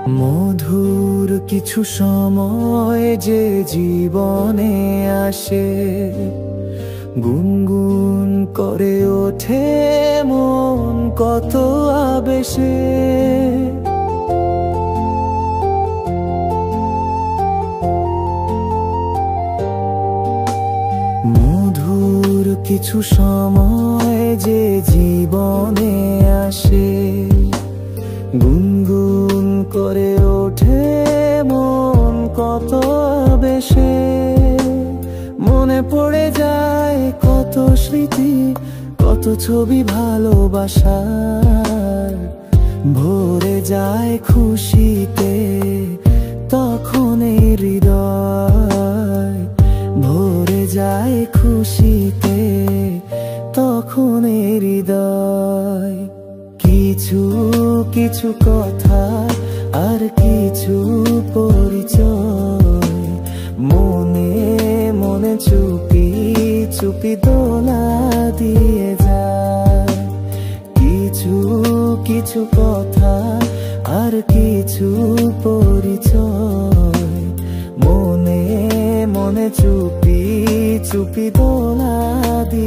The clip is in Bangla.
মধুর কিছু সময় যে জীবনে আসে, গুনগুন করে ওঠে মন কত আবেশে। মধুর কিছু সময় যে জীবনে আসে, গুনগুন করে ওঠে মন কত আবেশে। মনে পড়ে যায় কত স্মৃতি, কত ছবি ভালোবাসার। ভরে যায় খুশিতে তখন এই হৃদয়, ভরে যায় খুশিতে তখন এই হৃদয়। কিছু কিছু কথা আর কিছু পরিচয়, মনে মনে চুপি চুপি দোলা দিয়ে যায়। কিছু কিছু কথা আর কিছু পরিচয়, মনে মনে চুপি চুপি দোলা দিয়ে